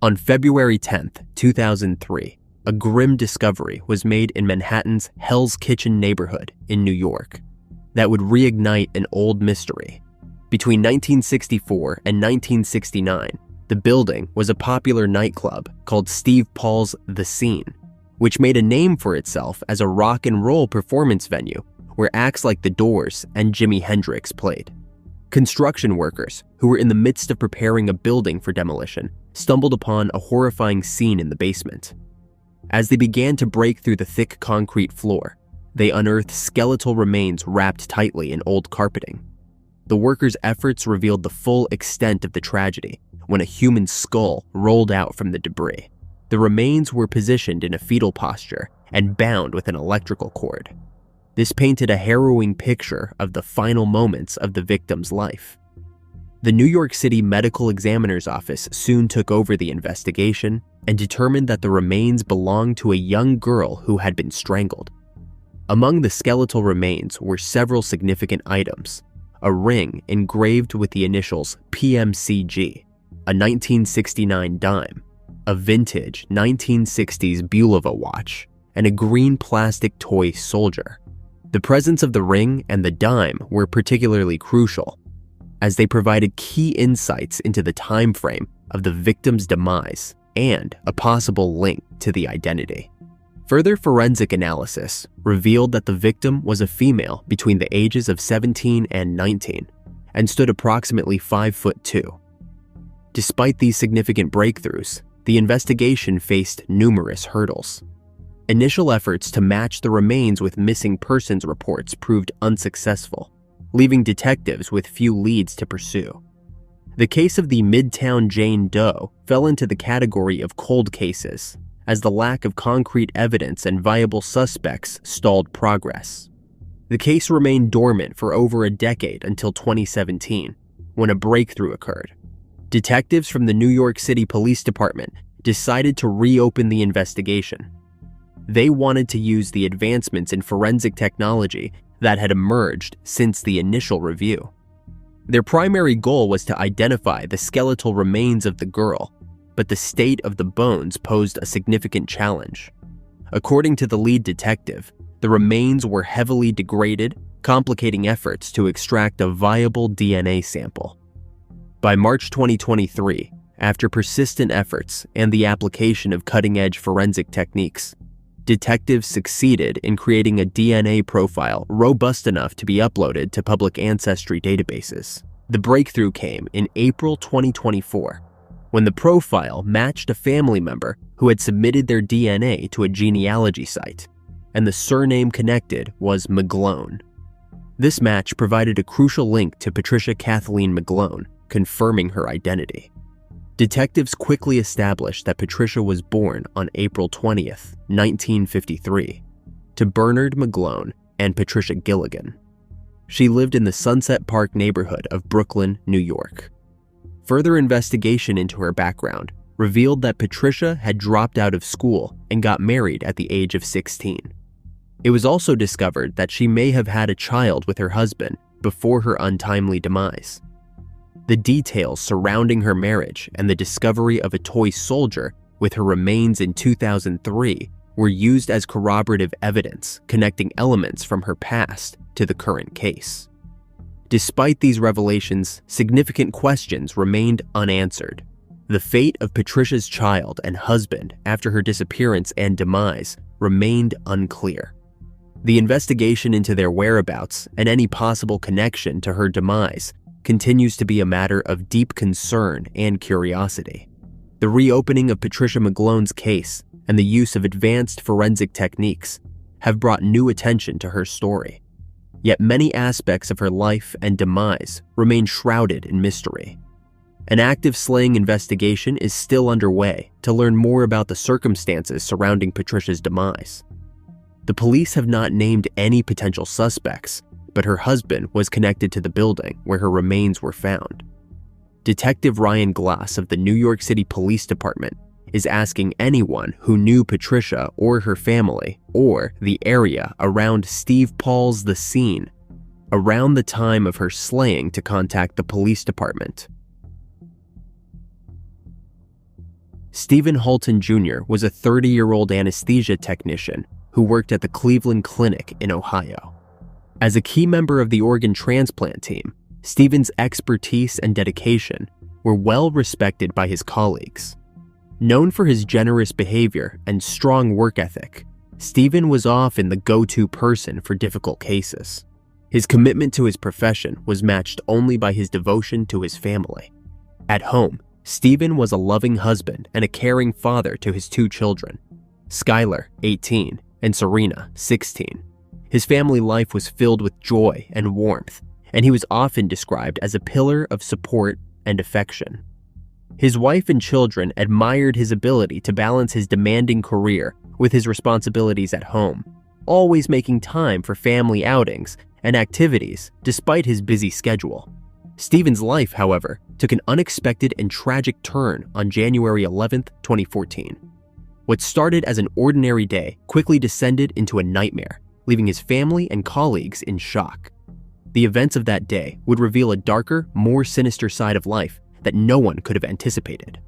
On February 10, 2003, a grim discovery was made in Manhattan's Hell's Kitchen neighborhood in New York that would reignite an old mystery. Between 1964 and 1969, the building was a popular nightclub called Steve Paul's The Scene, which made a name for itself as a rock and roll performance venue where acts like The Doors and Jimi Hendrix played. Construction workers who were in the midst of preparing a building for demolition stumbled upon a horrifying scene in the basement. As they began to break through the thick concrete floor, they unearthed skeletal remains wrapped tightly in old carpeting. The workers' efforts revealed the full extent of the tragedy when a human skull rolled out from the debris. The remains were positioned in a fetal posture and bound with an electrical cord. This painted a harrowing picture of the final moments of the victim's life. The New York City Medical Examiner's Office soon took over the investigation and determined that the remains belonged to a young girl who had been strangled. Among the skeletal remains were several significant items: a ring engraved with the initials PMCG, a 1969 dime, a vintage 1960s Bulova watch, and a green plastic toy soldier. The presence of the ring and the dime were particularly crucial, as they provided key insights into the time frame of the victim's demise and a possible link to the identity. Further forensic analysis revealed that the victim was a female between the ages of 17 and 19 and stood approximately 5'2". Despite these significant breakthroughs, the investigation faced numerous hurdles. Initial efforts to match the remains with missing persons reports proved unsuccessful, leaving detectives with few leads to pursue. The case of the Midtown Jane Doe fell into the category of cold cases, as the lack of concrete evidence and viable suspects stalled progress. The case remained dormant for over a decade until 2017, when a breakthrough occurred. Detectives from the New York City Police Department decided to reopen the investigation. They wanted to use the advancements in forensic technology that had emerged since the initial review. Their primary goal was to identify the skeletal remains of the girl, but the state of the bones posed a significant challenge. According to the lead detective, the remains were heavily degraded, complicating efforts to extract a viable DNA sample. By March 2023, after persistent efforts and the application of cutting-edge forensic techniques, detectives succeeded in creating a DNA profile robust enough to be uploaded to public ancestry databases. The breakthrough came in April 2024, when the profile matched a family member who had submitted their DNA to a genealogy site, and the surname connected was McGlone. This match provided a crucial link to Patricia Kathleen McGlone, confirming her identity. Detectives quickly established that Patricia was born on April 20th, 1953, to Bernard McGlone and Patricia Gilligan. She lived in the Sunset Park neighborhood of Brooklyn, New York. Further investigation into her background revealed that Patricia had dropped out of school and got married at the age of 16. It was also discovered that she may have had a child with her husband before her untimely demise. The details surrounding her marriage and the discovery of a toy soldier with her remains in 2003 were used as corroborative evidence connecting elements from her past to the current case. Despite these revelations, significant questions remained unanswered. The fate of Patricia's child and husband after her disappearance and demise remained unclear. The investigation into their whereabouts and any possible connection to her demise continues to be a matter of deep concern and curiosity. The reopening of Patricia McGlone's case and the use of advanced forensic techniques have brought new attention to her story. Yet many aspects of her life and demise remain shrouded in mystery. An active slaying investigation is still underway to learn more about the circumstances surrounding Patricia's demise. The police have not named any potential suspects, but her husband was connected to the building where her remains were found. Detective Ryan Glass of the New York City Police Department is asking anyone who knew Patricia or her family or the area around Steve Paul's The Scene around the time of her slaying to contact the police department. Stephen Halton Jr. was a 30-year-old anesthesia technician who worked at the Cleveland Clinic in Ohio. As a key member of the organ transplant team, Stephen's expertise and dedication were well respected by his colleagues. Known for his generous behavior and strong work ethic, Stephen was often the go-to person for difficult cases. His commitment to his profession was matched only by his devotion to his family. At home, Stephen was a loving husband and a caring father to his two children, Skylar, 18, and Serena, 16. His family life was filled with joy and warmth, and he was often described as a pillar of support and affection. His wife and children admired his ability to balance his demanding career with his responsibilities at home, always making time for family outings and activities despite his busy schedule. Stephen's life, however, took an unexpected and tragic turn on January 11, 2014. What started as an ordinary day quickly descended into a nightmare, leaving his family and colleagues in shock. The events of that day would reveal a darker, more sinister side of life that no one could have anticipated.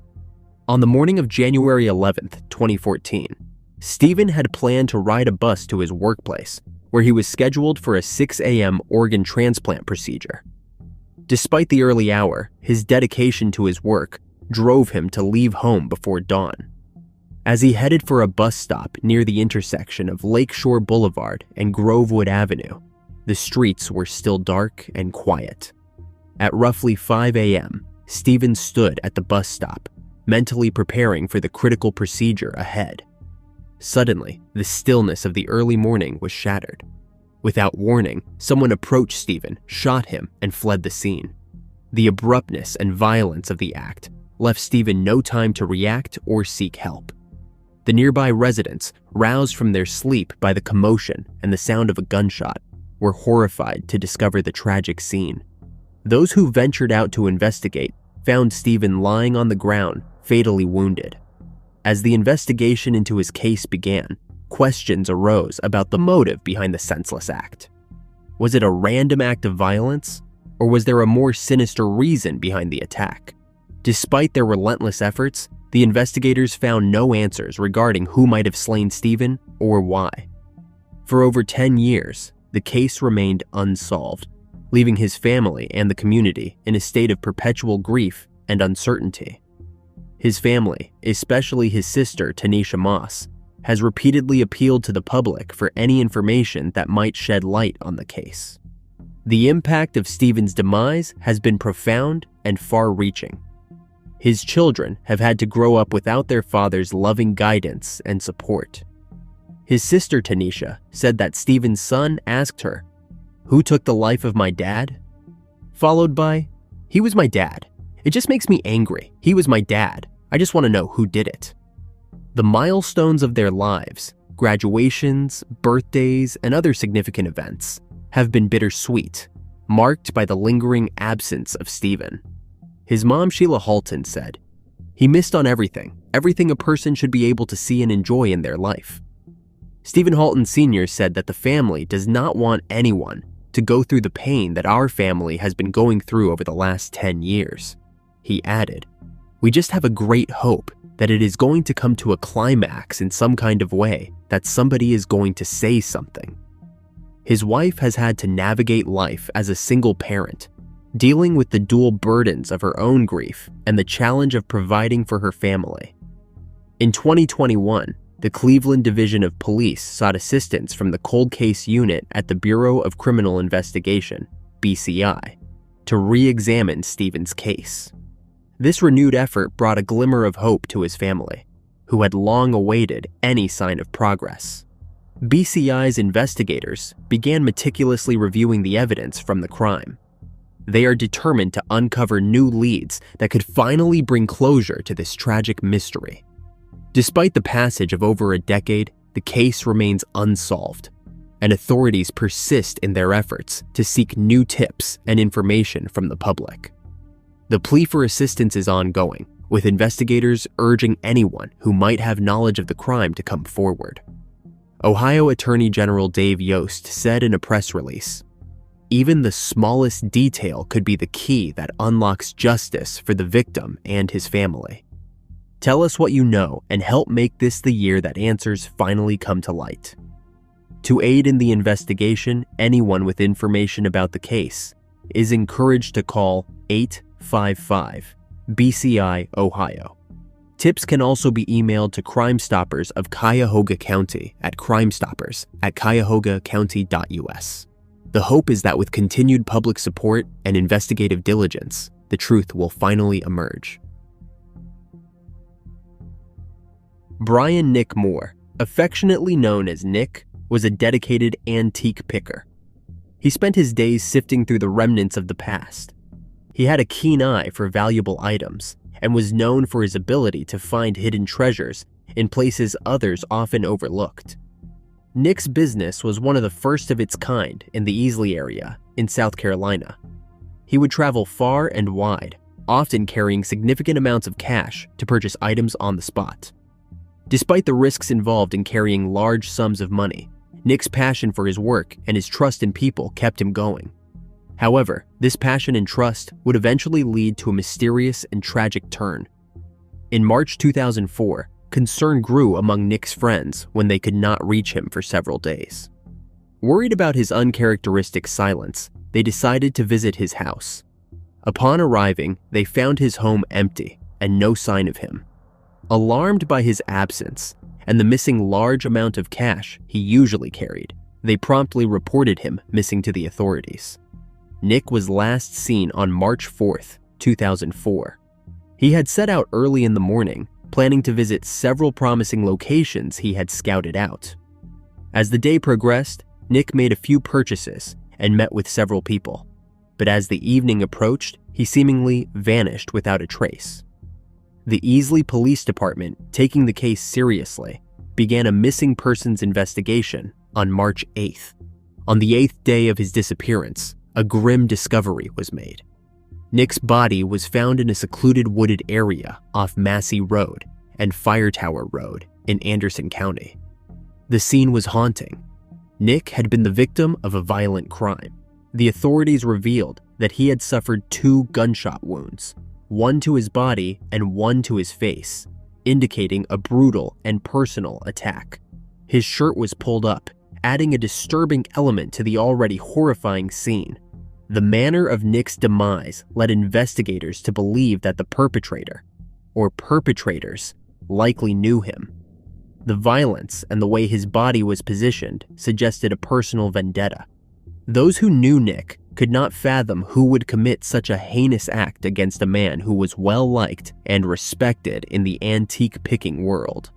On the morning of January 11, 2014, Stephen had planned to ride a bus to his workplace, where he was scheduled for a 6 a.m. organ transplant procedure. Despite the early hour, his dedication to his work drove him to leave home before dawn. As he headed for a bus stop near the intersection of Lakeshore Boulevard and Grovewood Avenue, the streets were still dark and quiet. At roughly 5 a.m., Stephen stood at the bus stop, mentally preparing for the critical procedure ahead. Suddenly, the stillness of the early morning was shattered. Without warning, someone approached Stephen, shot him, and fled the scene. The abruptness and violence of the act left Stephen no time to react or seek help. The nearby residents, roused from their sleep by the commotion and the sound of a gunshot, were horrified to discover the tragic scene. Those who ventured out to investigate found Stephen lying on the ground, fatally wounded. As the investigation into his case began, questions arose about the motive behind the senseless act. Was it a random act of violence, or was there a more sinister reason behind the attack? Despite their relentless efforts, the investigators found no answers regarding who might have slain Stephen or why. For over 10 years, the case remained unsolved, leaving his family and the community in a state of perpetual grief and uncertainty. His family, especially his sister Tanisha Moss, has repeatedly appealed to the public for any information that might shed light on the case. The impact of Stephen's demise has been profound and far-reaching. His children have had to grow up without their father's loving guidance and support. His sister Tanisha said that Stephen's son asked her, "Who took the life of my dad?" Followed by, "He was my dad. It just makes me angry. He was my dad. I just want to know who did it." The milestones of their lives, graduations, birthdays, and other significant events, have been bittersweet, marked by the lingering absence of Stephen. His mom, Sheila Halton, said, "He missed on everything a person should be able to see and enjoy in their life." Stephen Halton Sr. said that the family does not want anyone to go through the pain that our family has been going through over the last 10 years. He added, "We just have a great hope that it is going to come to a climax in some kind of way, that somebody is going to say something." His wife has had to navigate life as a single parent, dealing with the dual burdens of her own grief and the challenge of providing for her family. In 2021, the Cleveland Division of Police sought assistance from the Cold Case Unit at the Bureau of Criminal Investigation, BCI, to re-examine Stephen's case. This renewed effort brought a glimmer of hope to his family, who had long awaited any sign of progress. BCI's investigators began meticulously reviewing the evidence from the crime. They are determined to uncover new leads that could finally bring closure to this tragic mystery. Despite the passage of over a decade, the case remains unsolved, and authorities persist in their efforts to seek new tips and information from the public. The plea for assistance is ongoing, with investigators urging anyone who might have knowledge of the crime to come forward. Ohio Attorney General Dave Yost said in a press release, "Even the smallest detail could be the key that unlocks justice for the victim and his family." Tell us what you know and help make this the year that answers finally come to light. To aid in the investigation, anyone with information about the case is encouraged to call 855 BCI Ohio. Tips can also be emailed to Crime Stoppers of Cuyahoga County at crimestoppers@cuyahogacounty.us. The hope is that with continued public support and investigative diligence, the truth will finally emerge. Bryan Nick Moore, affectionately known as Nick, was a dedicated antique picker. He spent his days sifting through the remnants of the past. He had a keen eye for valuable items and was known for his ability to find hidden treasures in places others often overlooked. Nick's business was one of the first of its kind in the Easley area in South Carolina. He would travel far and wide, often carrying significant amounts of cash to purchase items on the spot. Despite the risks involved in carrying large sums of money, Nick's passion for his work and his trust in people kept him going. However, this passion and trust would eventually lead to a mysterious and tragic turn. In March 2004, concern grew among Nick's friends when they could not reach him for several days. Worried about his uncharacteristic silence, they decided to visit his house. Upon arriving, they found his home empty and no sign of him. Alarmed by his absence and the missing large amount of cash he usually carried, they promptly reported him missing to the authorities. Nick was last seen on March 4th, 2004. He had set out early in the morning, planning to visit several promising locations he had scouted out. As the day progressed, Nick made a few purchases and met with several people, but as the evening approached, he seemingly vanished without a trace. The Easley Police Department, taking the case seriously, began a missing persons investigation on March 8th. On the 8th day of his disappearance, a grim discovery was made. Nick's body was found in a secluded wooded area off Massey Road and Fire Tower Road in Anderson County. The scene was haunting. Nick had been the victim of a violent crime. The authorities revealed that he had suffered 2 gunshot wounds, one to his body and one to his face, indicating a brutal and personal attack. His shirt was pulled up, adding a disturbing element to the already horrifying scene. The manner of Nick's demise led investigators to believe that the perpetrator, or perpetrators, likely knew him. The violence and the way his body was positioned suggested a personal vendetta. Those who knew Nick could not fathom who would commit such a heinous act against a man who was well-liked and respected in the antique picking world.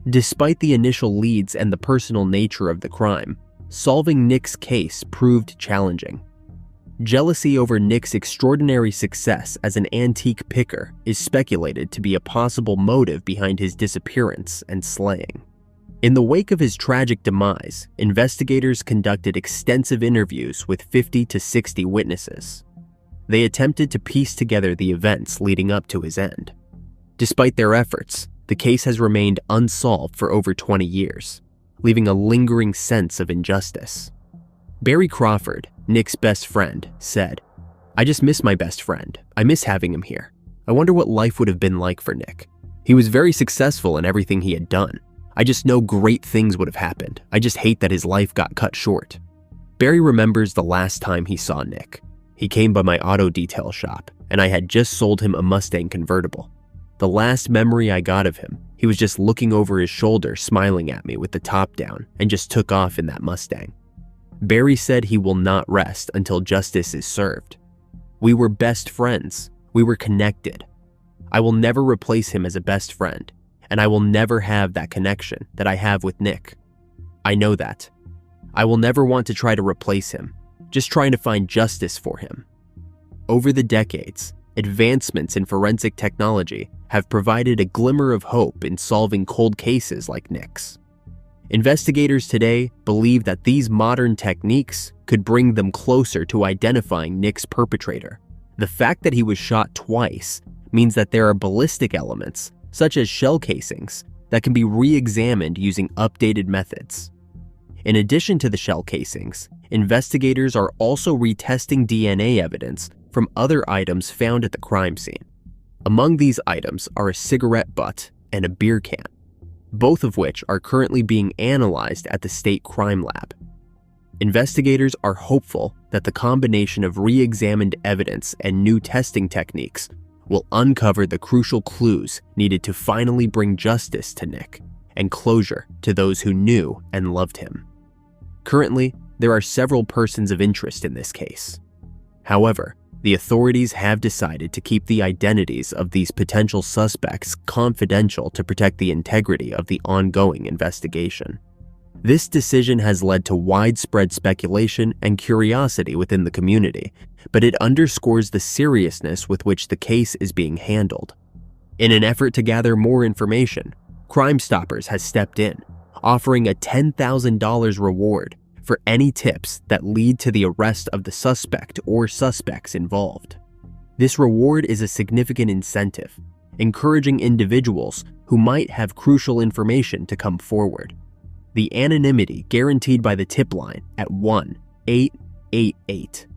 Despite the initial leads and the personal nature of the crime, solving Nick's case proved challenging. Jealousy over Nick's extraordinary success as an antique picker is speculated to be a possible motive behind his disappearance and slaying. In the wake of his tragic demise, investigators conducted extensive interviews with 50 to 60 witnesses. They attempted to piece together the events leading up to his end. Despite their efforts, the case has remained unsolved for over 20 years, leaving a lingering sense of injustice. Barry Crawford, Nick's best friend, said, "I just miss my best friend. I miss having him here. I wonder what life would have been like for Nick. He was very successful in everything he had done. I just know great things would have happened. I just hate that his life got cut short." Barry remembers the last time he saw Nick. He came by my auto detail shop, and I had just sold him a Mustang convertible. The last memory I got of him, he was just looking over his shoulder, smiling at me with the top down, and just took off in that Mustang. Barry said he will not rest until justice is served. We were best friends. We were connected. I will never replace him as a best friend, and I will never have that connection that I have with Nick. I know that. I will never want to try to replace him, just trying to find justice for him. Over the decades, advancements in forensic technology have provided a glimmer of hope in solving cold cases like Nick's. Investigators today believe that these modern techniques could bring them closer to identifying Nick's perpetrator. The fact that he was shot twice means that there are ballistic elements, such as shell casings, that can be re-examined using updated methods. In addition to the shell casings, investigators are also retesting DNA evidence from other items found at the crime scene. Among these items are a cigarette butt and a beer can, both of which are currently being analyzed at the state crime lab. Investigators are hopeful that the combination of re-examined evidence and new testing techniques will uncover the crucial clues needed to finally bring justice to Nick and closure to those who knew and loved him. Currently, there are several persons of interest in this case. However, the authorities have decided to keep the identities of these potential suspects confidential to protect the integrity of the ongoing investigation. This decision has led to widespread speculation and curiosity within the community, but it underscores the seriousness with which the case is being handled. In an effort to gather more information, Crime Stoppers has stepped in, offering a $10,000 reward for any tips that lead to the arrest of the suspect or suspects involved. This reward is a significant incentive, encouraging individuals who might have crucial information to come forward. The anonymity guaranteed by the tip line at 1-888.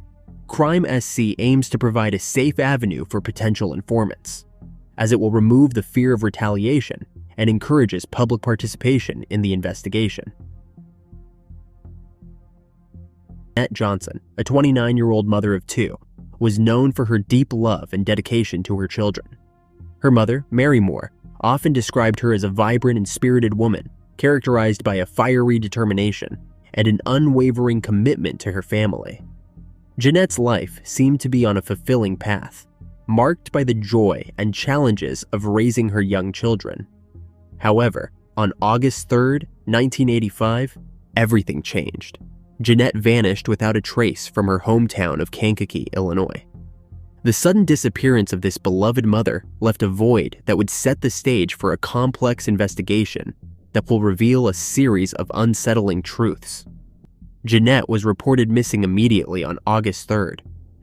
Crime SC aims to provide a safe avenue for potential informants, as it will remove the fear of retaliation and encourages public participation in the investigation. Jannette Johnson, a 29-year-old mother of two, was known for her deep love and dedication to her children. Her mother, Mary Moore, often described her as a vibrant and spirited woman, characterized by a fiery determination and an unwavering commitment to her family. Jannette's life seemed to be on a fulfilling path, marked by the joy and challenges of raising her young children. However, on August 3, 1985, everything changed. Jannette vanished without a trace from her hometown of Kankakee, Illinois. The sudden disappearance of this beloved mother left a void that would set the stage for a complex investigation that will reveal a series of unsettling truths. Jannette was reported missing immediately on August 3rd,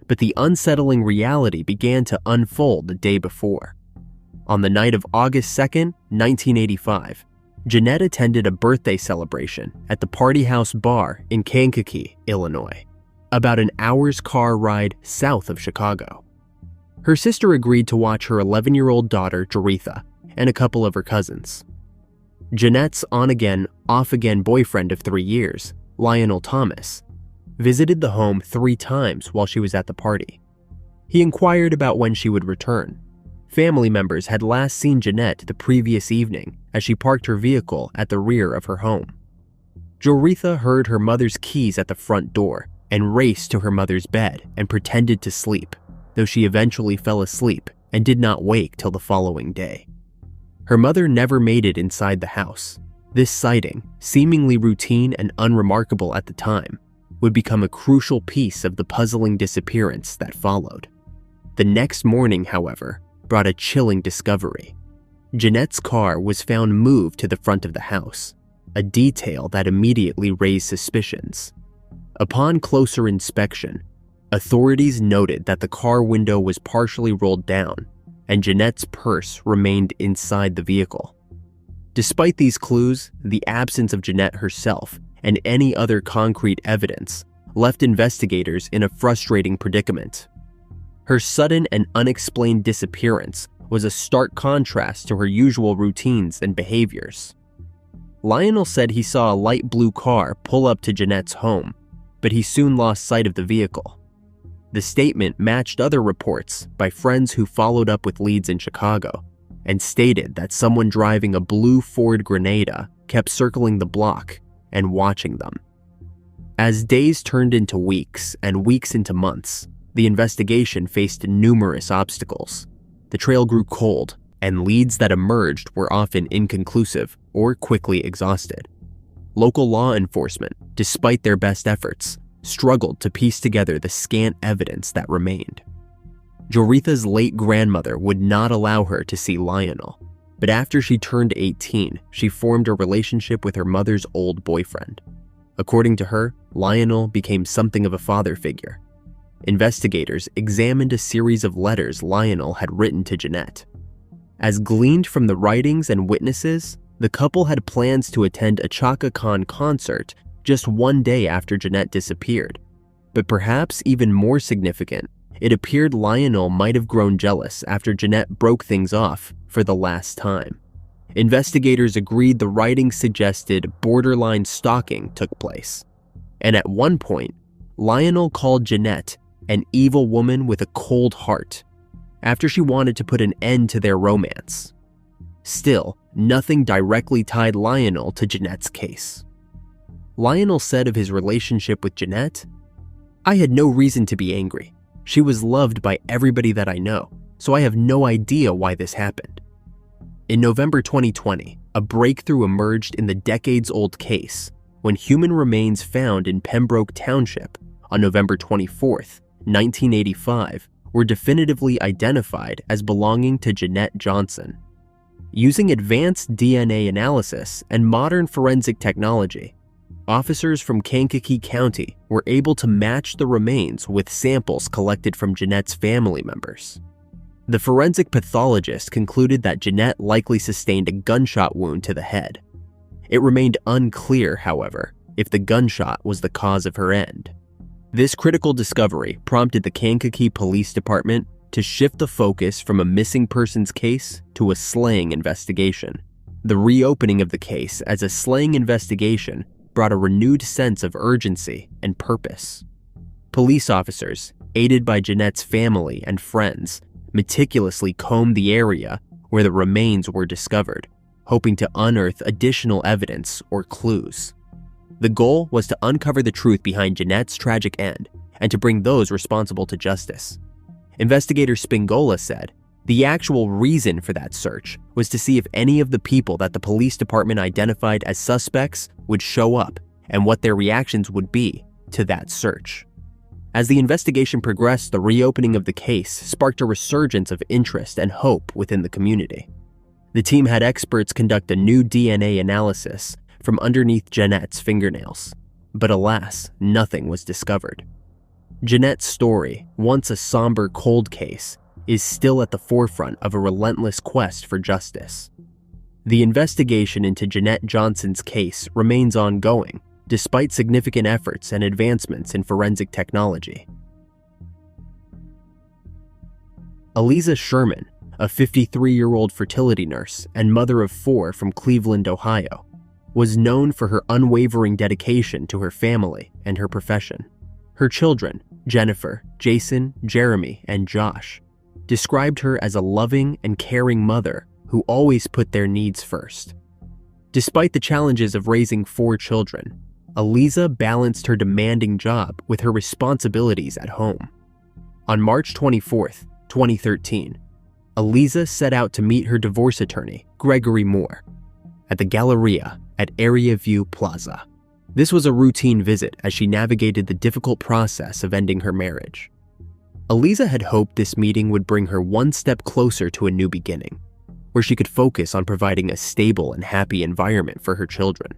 but the unsettling reality began to unfold the day before. On the night of August 2nd, 1985, Jannette attended a birthday celebration at the Party House Bar in Kankakee, Illinois, about an hour's car ride south of Chicago. Her sister agreed to watch her 11-year-old daughter, Joretha, and a couple of her cousins. Jannette's on-again, off-again boyfriend of 3 years, Lionel Thomas, visited the home 3 times while she was at the party. He inquired about when she would return. Family members had last seen Jannette the previous evening as she parked her vehicle at the rear of her home. Joretha heard her mother's keys at the front door and raced to her mother's bed and pretended to sleep, though she eventually fell asleep and did not wake till the following day. Her mother never made it inside the house. This sighting, seemingly routine and unremarkable at the time, would become a crucial piece of the puzzling disappearance that followed. The next morning, however, brought a chilling discovery. Jannette's car was found moved to the front of the house, a detail that immediately raised suspicions. Upon closer inspection, authorities noted that the car window was partially rolled down and Jannette's purse remained inside the vehicle. Despite these clues, the absence of Jannette herself and any other concrete evidence left investigators in a frustrating predicament. Her sudden and unexplained disappearance was a stark contrast to her usual routines and behaviors. Lionel said he saw a light blue car pull up to Jannette's home, but he soon lost sight of the vehicle. The statement matched other reports by friends who followed up with leads in Chicago and stated that someone driving a blue Ford Grenada kept circling the block and watching them. As days turned into weeks and weeks into months, the investigation faced numerous obstacles. The trail grew cold, and leads that emerged were often inconclusive or quickly exhausted. Local law enforcement, despite their best efforts, struggled to piece together the scant evidence that remained. Joretha's late grandmother would not allow her to see Lionel, but after she turned 18, she formed a relationship with her mother's old boyfriend. According to her, Lionel became something of a father figure. Investigators examined a series of letters Lionel had written to Jannette. As gleaned from the writings and witnesses, the couple had plans to attend a Chaka Khan concert just one day after Jannette disappeared. But perhaps even more significant it appeared Lionel might have grown jealous after Jannette broke things off for the last time. Investigators agreed the writing suggested borderline stalking took place. And at one point, Lionel called Jannette an evil woman with a cold heart after she wanted to put an end to their romance. Still, nothing directly tied Lionel to Jannette's case. Lionel said of his relationship with Jannette, "I had no reason to be angry. She was loved by everybody that I know, so I have no idea why this happened." In November 2020, a breakthrough emerged in the decades-old case when human remains found in Pembroke Township on November 24, 1985, were definitively identified as belonging to Jannette Johnson. Using advanced DNA analysis and modern forensic technology, officers from Kankakee County were able to match the remains with samples collected from Jannette's family members. The forensic pathologist concluded that Jannette likely sustained a gunshot wound to the head. It remained unclear, however, if the gunshot was the cause of her end. This critical discovery prompted the Kankakee Police Department to shift the focus from a missing persons case to a slaying investigation. The reopening of the case as a slaying investigation brought a renewed sense of urgency and purpose. Police officers, aided by Jannette's family and friends, meticulously combed the area where the remains were discovered, hoping to unearth additional evidence or clues. The goal was to uncover the truth behind Jannette's tragic end and to bring those responsible to justice. Investigator Spingola said the actual reason for that search was to see if any of the people that the police department identified as suspects would show up and what their reactions would be to that search. As the investigation progressed, the reopening of the case sparked a resurgence of interest and hope within the community. The team had experts conduct a new DNA analysis from underneath Jannette's fingernails, but alas, nothing was discovered. Jannette's story, once a somber cold case, is still at the forefront of a relentless quest for justice. The investigation into Jannette Johnson's case remains ongoing, despite significant efforts and advancements in forensic technology. Aliza Sherman, a 53-year-old fertility nurse and mother of 4 from Cleveland, Ohio, was known for her unwavering dedication to her family and her profession. Her children, Jennifer, Jason, Jeremy, and Josh, described her as a loving and caring mother who always put their needs first. Despite the challenges of raising 4 children, Aliza balanced her demanding job with her responsibilities at home. On March 24, 2013, Aliza set out to meet her divorce attorney, Gregory Moore, at the Galleria at Area View Plaza. This was a routine visit as she navigated the difficult process of ending her marriage. Aliza had hoped this meeting would bring her one step closer to a new beginning, where she could focus on providing a stable and happy environment for her children.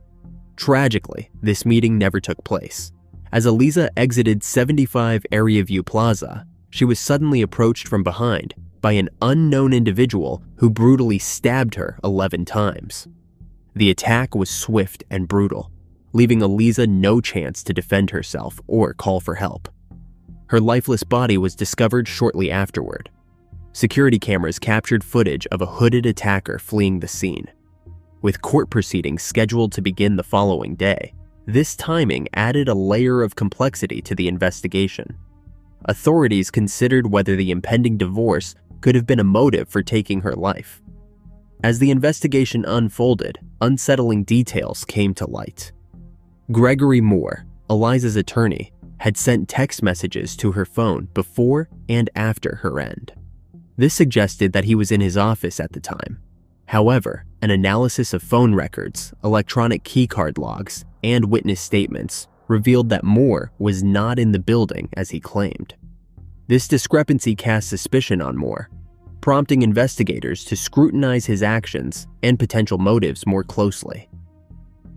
Tragically, this meeting never took place. As Aliza exited 75 Area View Plaza, she was suddenly approached from behind by an unknown individual who brutally stabbed her 11 times. The attack was swift and brutal, leaving Aliza no chance to defend herself or call for help. Her lifeless body was discovered shortly afterward. Security cameras captured footage of a hooded attacker fleeing the scene. With court proceedings scheduled to begin the following day, this timing added a layer of complexity to the investigation. Authorities considered whether the impending divorce could have been a motive for taking her life. As the investigation unfolded, unsettling details came to light. Gregory Moore, Aliza's attorney, had sent text messages to her phone before and after her end. This suggested that he was in his office at the time. However, an analysis of phone records, electronic keycard logs, and witness statements revealed that Moore was not in the building as he claimed. This discrepancy cast suspicion on Moore, prompting investigators to scrutinize his actions and potential motives more closely.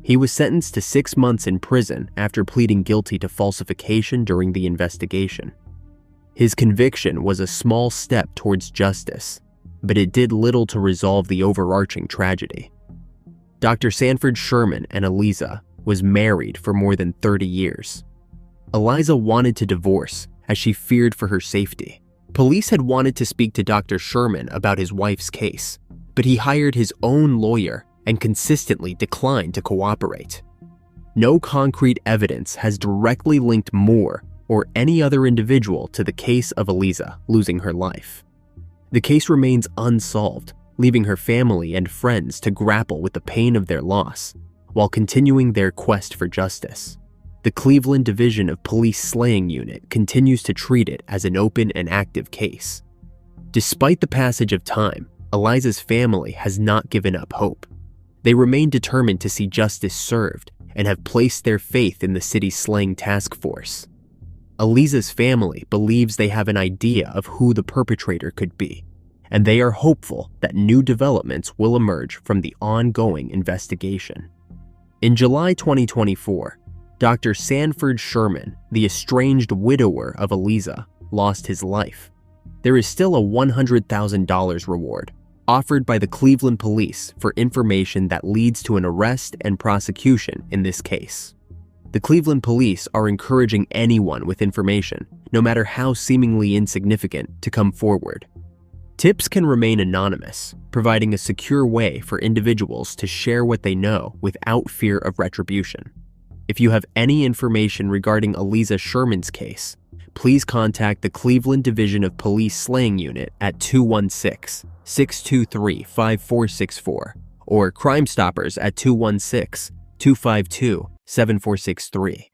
He was sentenced to 6 months in prison after pleading guilty to falsification during the investigation. His conviction was a small step towards justice, but it did little to resolve the overarching tragedy. Dr. Sanford Sherman and Aliza was married for more than 30 years. Aliza wanted to divorce as she feared for her safety. Police had wanted to speak to Dr. Sherman about his wife's case, but he hired his own lawyer and consistently declined to cooperate. No concrete evidence has directly linked Moore or any other individual to the case of Aliza losing her life. The case remains unsolved, leaving her family and friends to grapple with the pain of their loss while continuing their quest for justice. The Cleveland Division of Police Slaying Unit continues to treat it as an open and active case. Despite the passage of time, Aliza's family has not given up hope. They remain determined to see justice served and have placed their faith in the city's slaying task force. Aliza's family believes they have an idea of who the perpetrator could be, and they are hopeful that new developments will emerge from the ongoing investigation. In July 2024, Dr. Sanford Sherman, the estranged widower of Aliza, lost his life. There is still a $100,000 reward offered by the Cleveland police for information that leads to an arrest and prosecution in this case. The Cleveland police are encouraging anyone with information, no matter how seemingly insignificant, to come forward. Tips can remain anonymous, providing a secure way for individuals to share what they know without fear of retribution. If you have any information regarding Aliza Sherman's case, please contact the Cleveland Division of Police Slaying Unit at 216-623-5464 or Crime Stoppers at 216-252-7463.